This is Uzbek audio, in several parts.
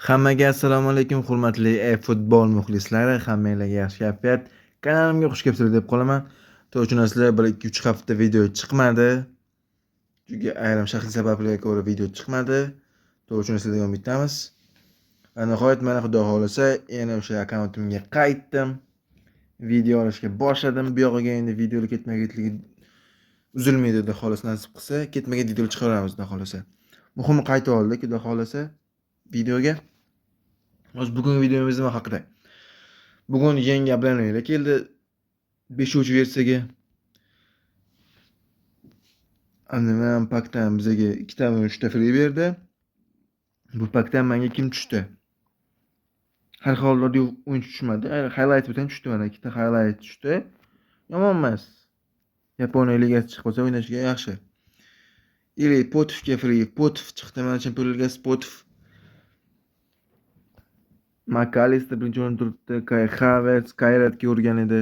Hammaga assalomu alaykum, hurmatli futbol muxlislari, hammanglarga yaxshi kayfiyat. Kanalimga xush kelibsizlar deb qolaman. To'g'ri tushunasizlar, 1-2-3 hafta video chiqmadi. Chunki ayrim shaxsiy sabablarga ko'ra video chiqmadi. To'g'ri tushunasizlar davom etamiz. Va nihoyat mana Xudo xolasa yana o'sha akkauntimga qaytdim. Video olishga boshladim. Bu yog'iga endi videolar ketma-ketligi uzilmaydi, xudo xolasa nasib qilsa, ketmagan videolar chiqaramiz, xudo xolasa. Muhimi qaytib oldik, xudo xolasa videoga. Hozir bugungi videomiz nima haqida? Bugun yangi obnoveniylar keldi 5-chi versiyaga. Nima pakdan bizga 2 ta 3 ta free berdi. Bu pakdan menga kim tushdi? Har holda o'yin tushmadi. Highlight bilan tushdi mana 2 ta highlight tushdi. Yomon emas. Yaponiya ligasi chiqib qolsa o'ynashga yaxshi. Ili Potifga free, Potif chiqdi mana Chempionlar Ligasi Potif. McAllister birinchi o'rinda turibdi, Kai Havertz Kayratga urgan edi.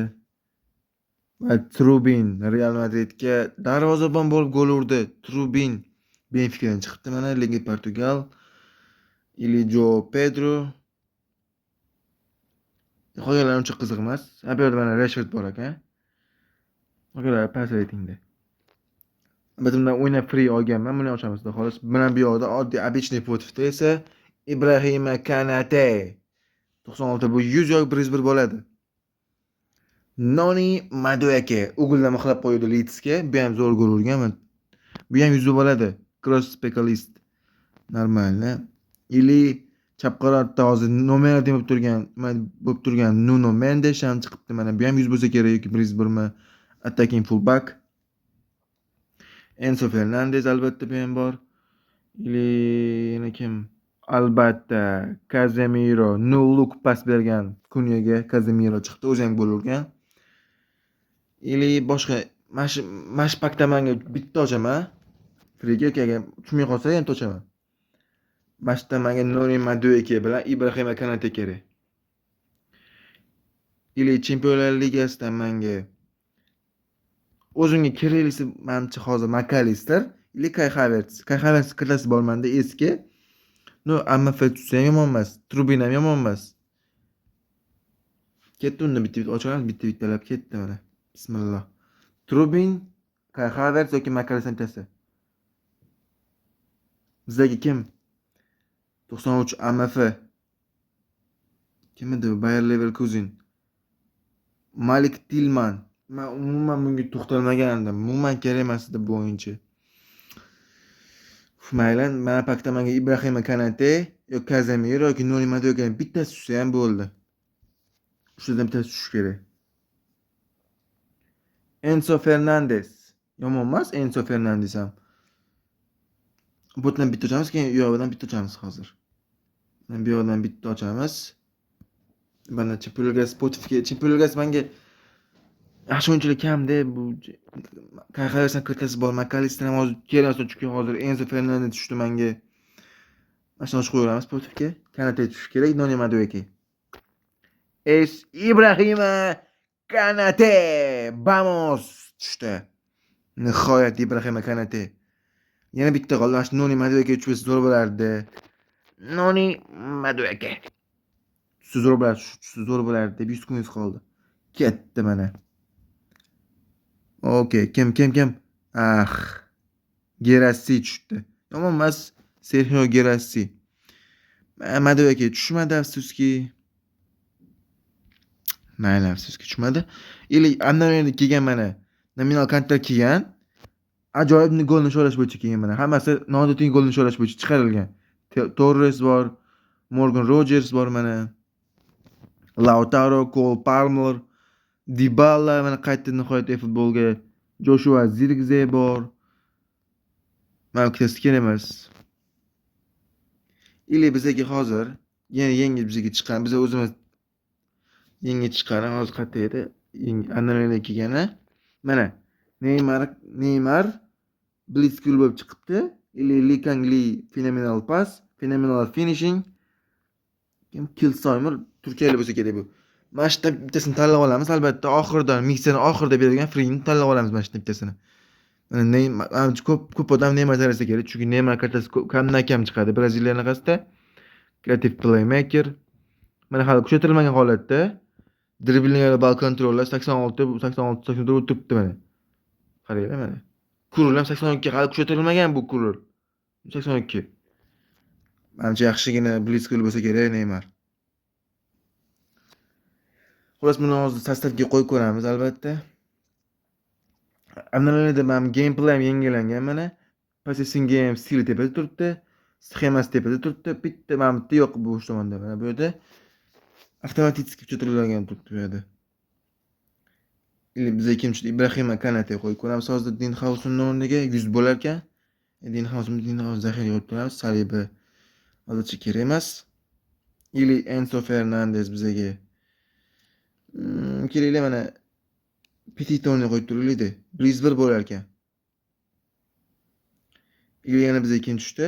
Va Trubin Real Madridga darvozabon bo'lib gol urdi. Trubin Benficadan chiqibdi mana Liga Portugal. Ili Joao Pedro. Qolganlar uncha qiziq emas. Bu yerda mana Rashford bor ekan. Qolganlar past reytingda. Biz bundan o'ynab free olganman. Buni ochamiz xudo xolos. Mana bu yoqda oddiy обычный Potifda esa Ibrahima Kanate 96 bu 100 yoki 101 bo'ladi. Noni Madueke Uglda mixlab qo'ydi Leedsga. Bu ham zo'r gol urgan. Bu ham 100 bo'ladi. Cross specialist. Normalni. Ili chap qanotda hozir nomer deb turgan Nuno Mendes ham chiqibdi mana. Bu ham 100 bo'lsa kerak yoki 101 mi? Attacking fullback. Enzo Fernandez albatta bu ham bor. Ili yana kim? Albatta Casemiro no look pas bergan Kunyaga Casemiro chiqdi, o'zi ham gol urgan. Ili boshqa mash pakda menga bitta ochaman. Free agar tushmay qolsa ham ochaman. Mashda menga Noni Madueke bilan Ibrahima Kanate kerak. Ili Chempionlar Ligasidan menga o'zimga keraklisi menimcha hozir McAllister ili Kai Havertz. Kai Havertz klassasi bormanda eski. No, MF tutsa ham yomon emas. Trubin ham yomon emas. Ketdi unda bitta ochamiz, bittalab ketdi mana. Bismillah. Trubin, Kai Havertz yoki McAllister bittasi. Bizdagi kim? 93 MF. Kim edi? Bayer Leverkusen. Malik Tillman. Men umuman bunga to'xtalmagandim. Umuman kerak emas edi bu o'yinchi. Maylan, mana pakda menga Ibrahima Kanate yoki Casemiro yoki Noni Madueke bittasi tushsa ham bo'ldi. Shulardan bittasi tushishi kerak. Enzo Fernandez. Yomon emas Enzo Fernandez ham. Butdan bitta ochamiz, keyin u yoqdan bitta ochamiz hozir. Men bu yoqdan bitta ochamiz. Mana Chempionlar Ligasi Potifga, Chempionlar Ligasi menga yaxshi o'yinchilar kamda, bu Kai Havertzning kritasi bor, McAllister ham hozir kerak, chunki hozir Enzo Fernandez tushdi menga. Mana shuni ochib qo'yamiz Potifga. Kanate tushishi kerak, Noni Madueke. Ibrahima Kanate vamos tushdi. Nihoyat Ibrahima Kanate. Yana bitta qoldi. Mana shu Noni Madueke tushsa zo'r bo'lardi. Noni Madueke. Zo'r bo'lardi deb 100 kuningiz qoldi. Ketdi mana. Okay, kim? Gerassi tushdi. Yomon emas, Sergio Gerassi. Madueke tushmadi afsuski. Mayli, afsuski tushmadi. Ili andan kelgan mana. Nominal kontrakt kelgan. Ajoyib gol nisholash bo'yicha kelgan mana. Hammasi noodatiy gol nisholash bo'yicha chiqarilgan. Torres bor, Morgan Rogers bor mana. Lautaro, Cole Palmer, Dybala mana qaytdi nihoyat futbolga. Joshua Zirkzee bor. Mana ikkitasi kerak emas. Ili bizga hozir yangi bizga chiqqan, biz o'zimiz yangi chiqqan hozir qayerda edi? Analizaga kelgani. Mana Neymar Blitzkrieg bo'lib chiqibdi. Ili Lee Kangli phenomenal pass, phenomenal finishing. Kim Kilsoymer turkiyalik bo'lsa kerak bu. Mana shu bittasini tanlab olamiz, albatta oxirida, mixerning oxirida berilgan free-ni tanlab olamiz mana shu bittasini. Mana Neymar ko'p odam Neymar tarafga kerak, chunki Neymar kartasi kamdan kam chiqadi Braziliyaning qasida. Creative playmaker. Mana hali kuchaytirilmagan holatda dribling va ball kontrollash 86, 86, 84 turibdi mana. Qaranglar mana. Kurul ham 82 hali kuchaytirilmagan bu kurul. 82. Menimcha yaxshigina blitzkrieg bo'lsa kerak Neymar. Xullas buni hozir sostavga qo'yib ko'ramiz albatta. Analizda ham gameplay ham yangilangan mana. Passing game stili tepada turibdi. Sxemasi tepada turibdi. Bitta mana bitta yo'q bu tomonda. Mana bu yerda avtomatik kuchaytirilgan turibdi bu yerda. Biz ikkinchi Ibrahima Kanate qo'yib ko'ramiz hozir Dinhausen o'rniga 100 bo'lar ekan. Dinhausen zaxiraga qo'yib ko'ramiz. Saliba hozircha kerak emas. Ili Enzo Fernandez bizga kerakli mana Petitoni qo'yib turaylik-da. 101 bo'lar ekan. Ili yana bizga ikkinchi tushdi.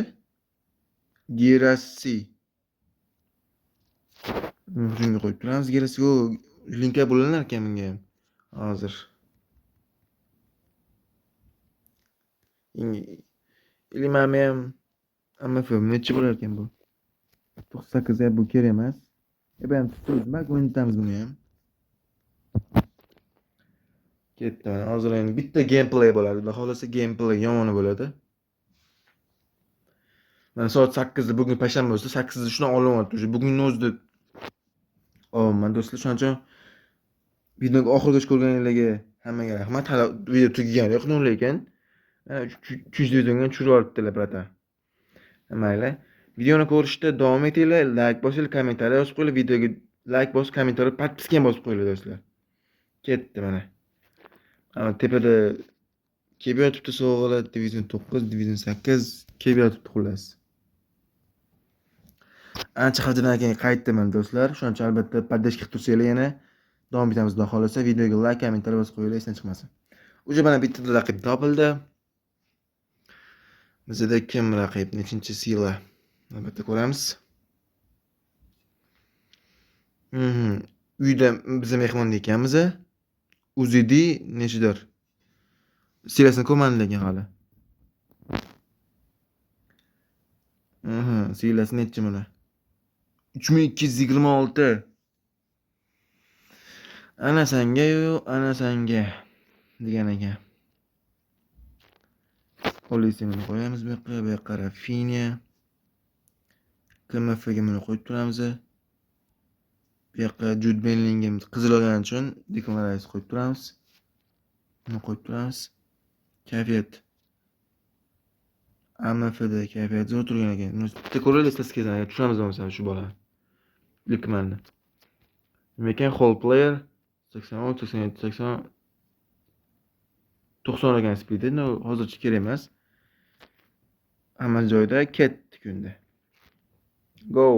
Gerasi. Shunga qo'yib turamiz. Gerasi linka bo'lanar ekan menga ham. Hozir. Ilimam ham MFM necha bo'lar ekan bu? 98 bu kerak emas. Ben tutamiz, bak o'ynatamiz buni ham. Ketdi mana. Hozir endi bitta gameplay bo'ladi. Xudo xolasa gameplay yomoni bo'ladi. Mana soat 8da bugun payshanba bo'lsa 8da shuni olyapti. Bugunning o'zida man do'stlar shuning uchun videoni oxirigacha ko'rganinglarga hammaga rahmat. Hali video tugagani yo'q, lekin 3 videoni tushirib yuboribdilar brata. Mayli. Videoni ko'rishda davom etinglar, like bosinglar, kommentariy yozib qo'yinglar, videoga like bosib, kommentariy podpiska ham bosib qo'yinglar do'stlar. Ketdi mana. Ana tepada kelib yotibdi sovg'alar, divizion 9, divizion 8 kelib yotibdi xullas. Ancha haftadan keyin qaytdiman do'stlar. Shuning uchun albatta podдержка qilib tursanglar yana davom etamiz. Xudo xolasa videoga like, kommentariy bosib qo'yinglar, esdan chiqmasin. Uje mana bitta raqib topildi. Bizda kim raqib, nechinchi sila? Albatta ko'ramiz. Uyda biz mehmonda ekanmiz. Uzidi nechidir? Silasini ko'rmadim lekin hali. Silasi nechi mana? 3226. Ana sanga degan ekan. Polisimini qo'yamiz bu yoqqa, Rafinha. KMFga buni qo'yib turamiz. Bu yoqqa Jude Bellingham qizil olgani uchun Declan Rice qo'yib turamiz. Buni qo'yib turamiz. Kayfiyat. AMFda kayfiyat zo'r turgan ekan. Bitta ko'raylik statistikani, tushunamiz bo'lmasa shu bola. Likmanni. Nima ekan whole player 80, 87, 80 90 ekan speed. Hozircha kerak emas. Hamma joyda ketdi kunda. Go.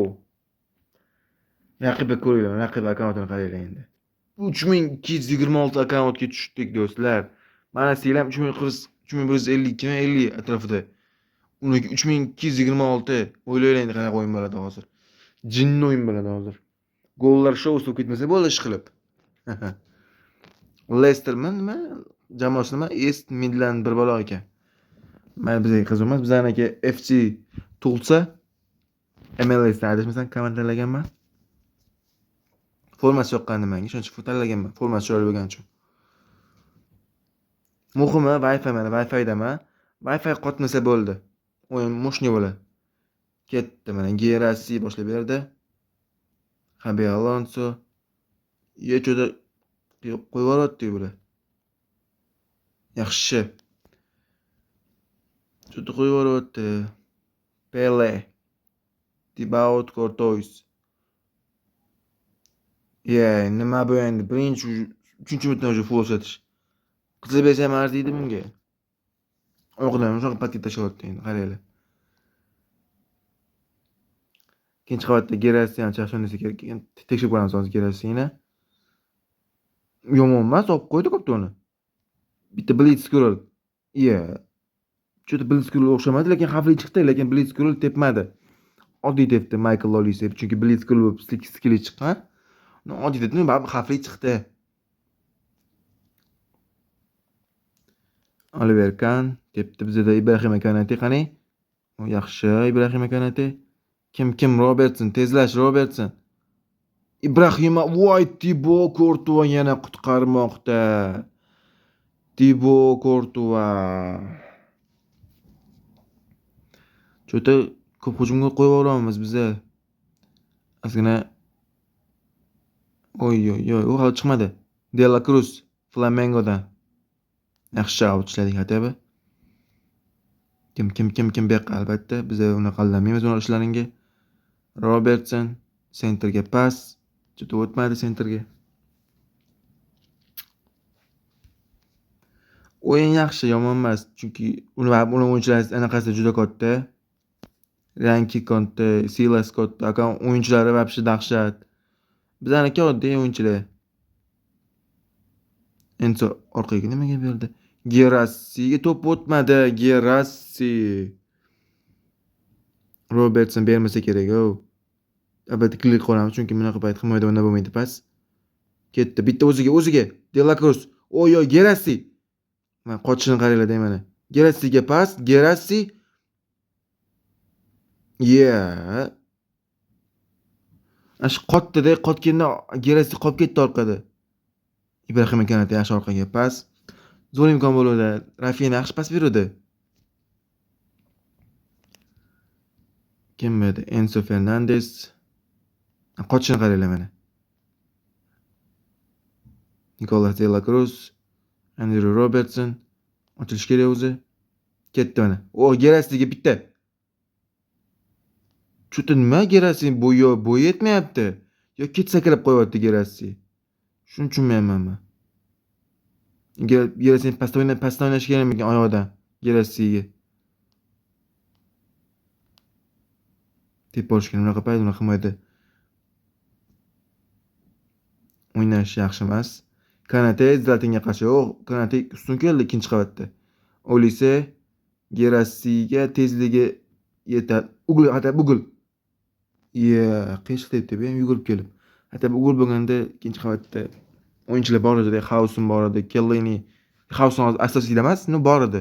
Raqibga ko'ringlar, raqib akkauntini qaranglar endi. 3226 akkauntga tushdik do'stlar. Mana sizlar 3152 50 atrofida. Uniki 3226 o'ylaylar endi qanaqa o'yin bo'ladi hozir. Jinni o'yin bo'ladi hozir. Gollar shou bo'lib ketmasa bo'ldi ish qilib. Leicestermi nima? Jamoasi nima? East Midland bir balo ekan. Mana bizga qiziq emas. Bizaniki FC Tulsa MLSdan adashmasam kommentalaganman. Formasi yoqqandi menga, shuning uchun tanlaganman. Formasi chiroyli bo'lgani uchun. Muhimi Wi-Fi mana, Wi-Fi'daman. Wi-Fi qotmasa bo'ldi. O'yin mushni bo'ladi. Ketdi mana Gerasi boshlab berdi. Xabi Alonso yechoda qo'yib yubordi bular. Yaxshi. Cho'ta qo'yib yubordi. Pele. Thibaut Courtois. Nima bu endi? Birinchi 3-minutdan o'sha full o'rsatish. Qilib bersam arziydi bunga. O'g'lim shunaqa paket tashlayapti endi, qaranglar. Ikkinchi qavatda Gerasi ham chaqishonisi kerak. Tekshirib ko'ramiz hozir Gerasini. Yomon emas, olib qo'ydi kaptoni. Bitta blitzkrieg. Cho'ta blitzkrieg o'xshamadi, lekin xavfli chiqdi, lekin blitzkrieg tepmadi. Oddiy tepdi Michael Olise, chunki blitzkrieg skilli chiqqan. Oddiy tepdi, xavfli chiqdi. Oliver Kahn tepdi bizda Ibrahima Kanate qani? Yaxshi Ibrahima Kanate. Kim? Robertson, tezlash Robertson. Ibrahima, voy Thibaut Courtois yana qutqarmoqda. Thibaut Courtois. Cho'ta ko'p hujumga qo'yib yuboramiz biza. Ozgina u hali chiqmadi. De La Cruz Flamengodan. Yaxshi ishladik xatobi. Kim bu yoqqa albatta biz uni qaldamaymiz uning ishlaringa. Robertson sentrga pas. Juda o'tmadi sentrga. O'yin yaxshi, yomon emas, chunki uning o'yinchilari anaqasi juda katta. Ranki katta, Silas katta, akan o'yinchilari vobshe dahshat. Bizaniki oddiy o'yinchilar. Enzo orqaga nimaga berdi? Gerassiga to'p o'tmadi. Gerassi. Robertson bermasa kerak o. Albatta klik qilamiz chunki bunaqa payt himoyada o'ynab bo'lmaydi pas. Ketdi. Bitta o'ziga. De La Cruz. Oy Gerassi. Men qochishini qaranglar deyman. Gerassiga pas. Gerassi. Ash qotdi-da, qotganda Gerassi qolib ketdi orqada. Ibrahima Kanate yaxshi orqaga pas. Zo'r imkon bo'ldi. Rafinha yaxshi pas berdi. Kim edi? Enzo Fernandes. Qochishini qaranglar mana. Nicolas de la Cruz, Andrew Robertson. Ochilish kerak o'zi. Ketdi mana. Gerassiga bitta. Cho'ta nima Gerassi bo'yi yetmayapti. Yo sakrab qo'yapti Gerassi. Shuni tushunmayapman men. Gerassi pastdan o'ynash kerakmikan oyoqdan Gerassiga? Tep borishgan unaqa payt unaqa himoyada o'ynash yaxshi emas. Kanate Zlatinga qarshi. Kanate ustun keldi ikkinchi qavatda. Olise Gerassiga tezligi yetadi. Ugl. Qish deb ham yugurib kelib. Hatto ugl bo'lganda ikkinchi qavatda o'yinchilar bor edi, Hausen bor edi, Kellini. Hausen asosiyda emas, bor edi.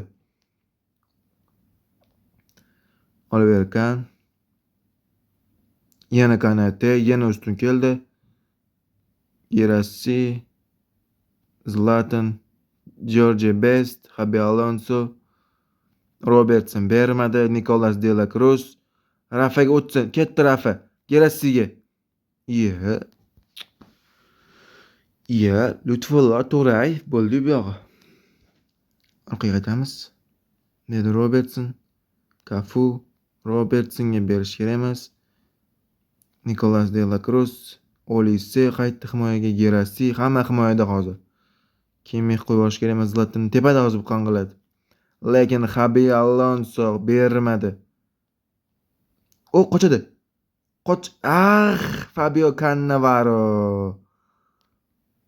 Oliver Kahn. Yana Kanate, yana ustun keldi. Gerassi, Zlatan, Jorge Best, Xabi Alonso, Robertson bermadi, Nicolas de la Cruz, Rafaga o'tsin, ketdi Rafa, Gerassiga. Lutfullo To'rayev bo'ldi bu yog'i. Orqaga qaytamiz. Dedi Robertson, Cafu, Robertsonga berish kerak emas. Nicolas de la Cruz, Olise qaytdi himoyaga, Gerassi hamma himoyada hozir. Kimni qo'yib yuborish kerak emas, Zlatan tepada hozir qang'iladi. Lekin Xabi Alonso bermadi. Qochadi. Fabio Cannavaro.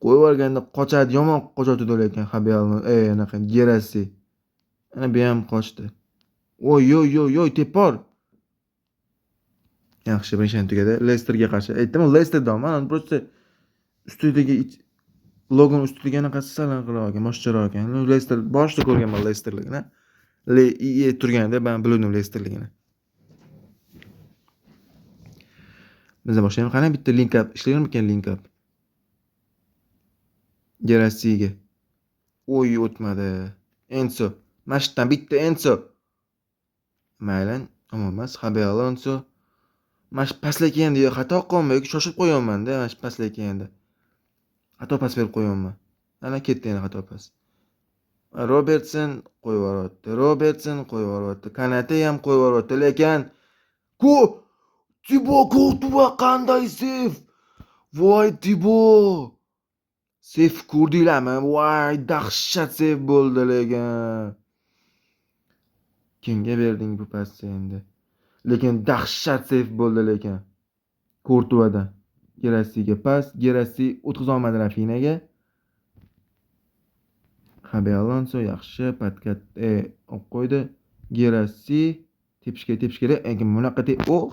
Qo'yib yuborganda qochadi, yomon qochadi lekin Xabi Alonso, anaqa Gerassi. Ana bu ham qochdi. Tepor. Yaxshi, birinchi tugadi. Leicesterga qarshi. Aytdim, Leicesterdan men просто ustidagi logon ustidagi anaqasi salanqiroq ekan, moshcharoq ekan. Leicester boshida ko'rganman Leicesterligini. Turganda men bildim Leicesterligini. Biz boshlaymiz. Qani bitta link up ishlaymikan link up. Gerassiga. O'tmadi. Enzo. Mashdan bitta Enzo. Maylan, ammo emas. Xabi Alonso. Mash paslayotganda xato qilmayman yoki shoshib qo'yapman-da, mash paslayotganda. Xato pas berib qo'yapman. Ana ketdi yana xato pas. Robertson qo'yib yuboryapti. Kanate ham qo'yib yuboryapti, lekin Thibaut Courtois qanday seyf? Voy Thibaut. Seyf ko'rdinglarmi? Voy dahshat seyf bo'ldi lekin. Kimga berding bu pasni endi? Lekin dahshat seyf bo'ldi lekin. Courtoisdan. Gerassiga pas, Gerassi o'tqiza olmadi Rafinhaga. Xabi Alonso yaxshi patkat olib qo'ydi. Gerassi tepish kerak. Lekin bunaqa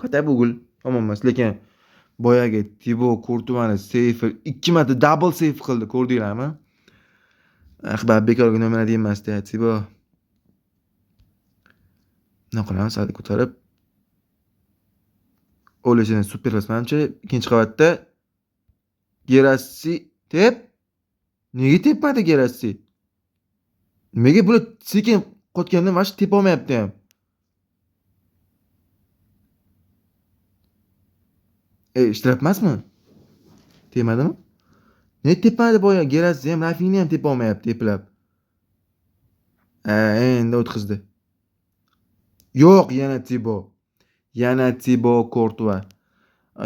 xato bugul. Yomon emas, lekin boyagi Thibaut Courtoisni seyfi 2 marta double seyf qildi, ko'rdinglarmi? Axbar bekorga nominat emasdi, Thibaut. Nima qilamiz? Hadi ko'tarib. O'ylashini super emas. Menimcha ikkinchi qavatda Gerassi nega tepmadi Gerassi? Nimaga bular sekin qotganda mana shu tepa olmayapti ham? Ishtirab emasmi? Tegmadimi? Ne tepmadi boya? Gerassi ham, Rafinha ham tepa olmayapti eplab. Endi o'tkazdi. Yo'q, yana Thibaut Courtois.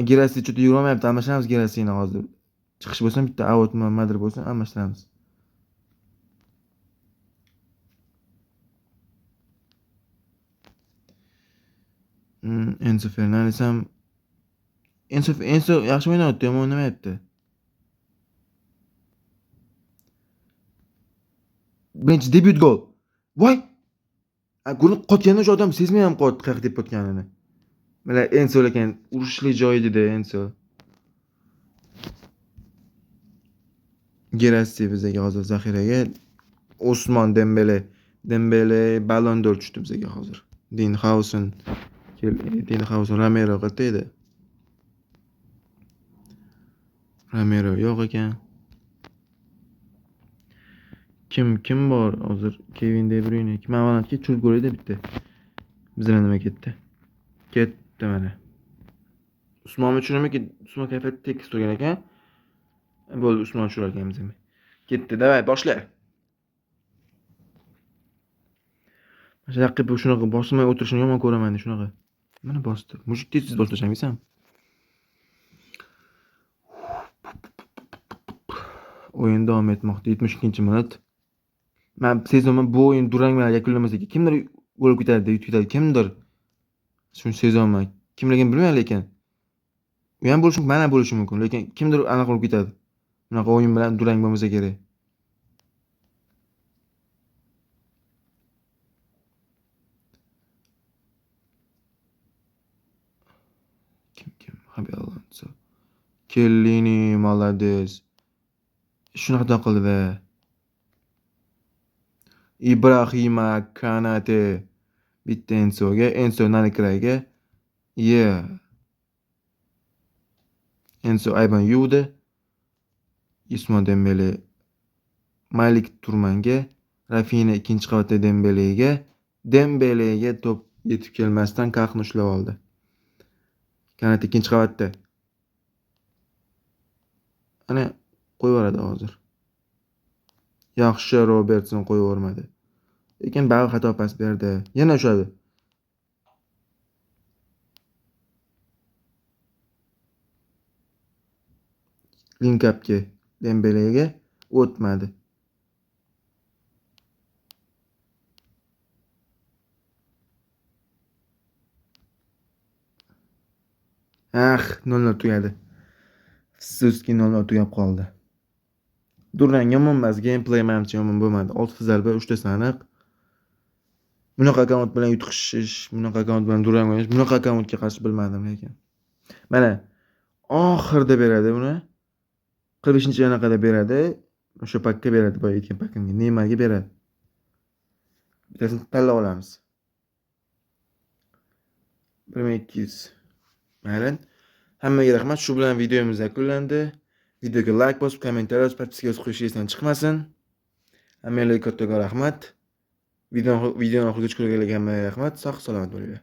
Gerassi juda yurolmayapti. Almashamiz Gerassini hozir. Chiqish bo'lsa bitta out nimadir bo'lsa almashtiramiz. Enzo Fernandes ham Enzo yaxshi o'ynayapti, yomon o'ynamayapti. Birinchi debyut gol. Voy! Golni qotganda o'sha odam sezmay ham qoldi qayerga deb o'tganini. Mana Enzo lekin urishli joyi dedi Enzo. Gerassi bizga hozir zaxiraga. Osmon Dembele Ballon d'Or tushdi bizga hozir. Dinhausen Romero qayerda edi? Romero yo'q ekan. Kim bor hozir? Kevin De Bruyne. Kim avvalgi churt gol edi bitta. Bizlar nima ketdi? Ketdi mana. Usmon tushunamiki, Usmon kayfiyat tekis turgan ekan. Bo'ldi, Usmon tushirar ekanmiz ham. Ketdi, davay boshla. Mana raqib shunaqa bosmay o'tirishini yomon ko'raman, shunaqa. Mana bosdi. Mushuk tez boshlashamsan. O'yin davom etmoqda. 72-minut. Men sezonman bu o'yin durang bilan yakunlamasa kimdir gol ketadi, yutadi kimdir. Shuni sezonman. Kimligini bilmayman lekin. U ham bo'lishi mumkin, mana bo'lishi mumkin, lekin kimdir aniq qilib ketadi. Bunaqa o'yin bilan durang bo'lmasa kerak. Kim? Xabi Alonso. Kellini молодец. Shunaqa qildi va Ibrahima Kanate bitta Enzo Nanikiraga. Enzo ayban yuvdi. Usmon Dembele Malik Turmanga, Rafinha ikkinchi qavatda Dembelega to'p yetib kelmasdan Kakni ushlab oldi. Kanat ikkinchi qavatda. Ana qo'yib yuboradi hozir. Yaxshi Robertson qo'yib yubormadi. Lekin ba'zi xato pas berdi. Yana ushadi. Linkapga Dembelega o'tmadi. Ah, 0-0 tugadi. Afsuski 0-0 tugab qoldi. Durang yomon emas, gameplay menimcha yomon bo'lmadi. 6 zarba, 3 ta saniq. Bunaqa akkaunt bilan yutqishish, bunaqa akkaunt bilan durang o'ynash, bunaqa akkauntga qarshi bilmadim lekin. Mana oxirida beradi uni. 45-yanaqada beradi. O'sha pakka beradi, boya aytgan pakkimga. Neymarga beradi. Bittasini tanlab olamiz. 1200. Mayli. Hammaga rahmat. Shu bilan videomiz yakunlandi. Videoga like bosib, kommentariy yozib, podpiska qo'yish esdan chiqmasin. Hammaga katta rahmat. Videoni oxirigacha ko'rganlarga hammaga rahmat. Sog' salomat bo'linglar.